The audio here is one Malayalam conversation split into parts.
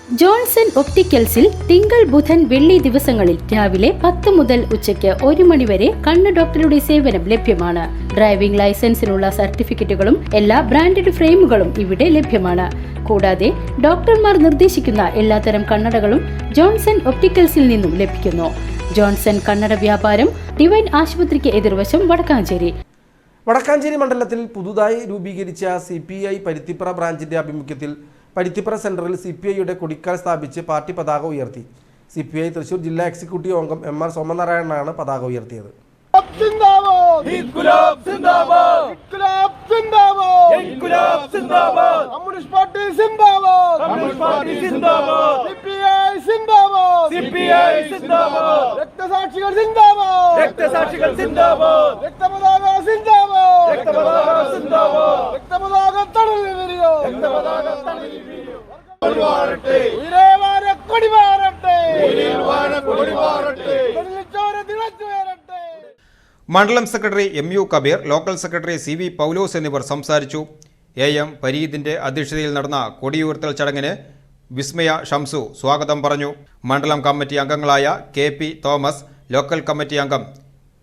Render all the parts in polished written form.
ജോൺസൺ ഒപ്റ്റിക്കൽസിൽ തിങ്കൾ ബുധൻ വെള്ളി ദിവസങ്ങളിൽ രാവിലെ 10 മുതൽ ഉച്ചയ്ക്ക് 1 മണി വരെ കണ്ണ് ഡോക്ടറുടെ സേവനം ലഭ്യമാണ്. ഡ്രൈവിംഗ് ലൈസൻസിനുള്ള സർട്ടിഫിക്കറ്റുകളും എല്ലാ ബ്രാൻഡഡ് ഫ്രെയിമുകളും ഇവിടെ ലഭ്യമാണ്. കൂടാതെ ഡോക്ടർമാർ നിർദ്ദേശിക്കുന്ന എല്ലാത്തരം കണ്ണടകളും ജോൺസൺ ഒപ്റ്റിക്കൽസിൽ നിന്നും ലഭിക്കുന്നു. ജോൺസൺ കണ്ണട വ്യാപാരം ഡിവൈൻ ആശുപത്രിക്ക് എതിർവശം വടക്കാഞ്ചേരി. വടക്കാഞ്ചേരി മണ്ഡലത്തിൽ പുതുതായി രൂപീകരിച്ച CPI പരുത്തിപ്പുറ ബ്രാഞ്ചിന്റെ ആഭിമുഖ്യത്തിൽ പരുത്തിപ്പുറ സെന്ററിൽ CPIയുടെ കൊടിക്കാൽ സ്ഥാപിച്ച് പാർട്ടി പതാക ഉയർത്തി. CPI തൃശൂർ ജില്ലാ എക്സിക്യൂട്ടീവ് അംഗം MR സോമനാരായണനാണ് പതാക ഉയർത്തിയത്. മണ്ഡലം secretary MU Kabir, local secretary CV Paulose എന്നിവർ സംസാരിച്ചു. AM ഫരീദിന്റെ അധ്യക്ഷതയിൽ നടന്ന കൊടിയുയർത്തൽ ചടങ്ങിന് വിസ്മയ ഷംസു സ്വാഗതം പറഞ്ഞു. മണ്ഡലം കമ്മിറ്റി അംഗങ്ങളായ KP തോമസ്, ലോക്കൽ കമ്മിറ്റി അംഗം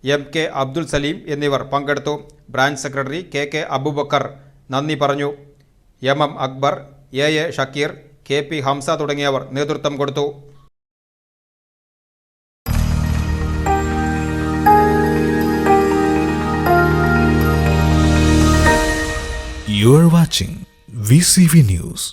MK അബ്ദുൽ സലീം എന്നിവർ പങ്കെടുത്തു. ബ്രാഞ്ച് സെക്രട്ടറി KK അബൂബക്കർ നന്ദി പറഞ്ഞു. MM Akbar, AA Shakir, KP Hamza തുടങ്ങിയവർ നേതൃത്വം കൊടുത്തു. You are watching VCV News.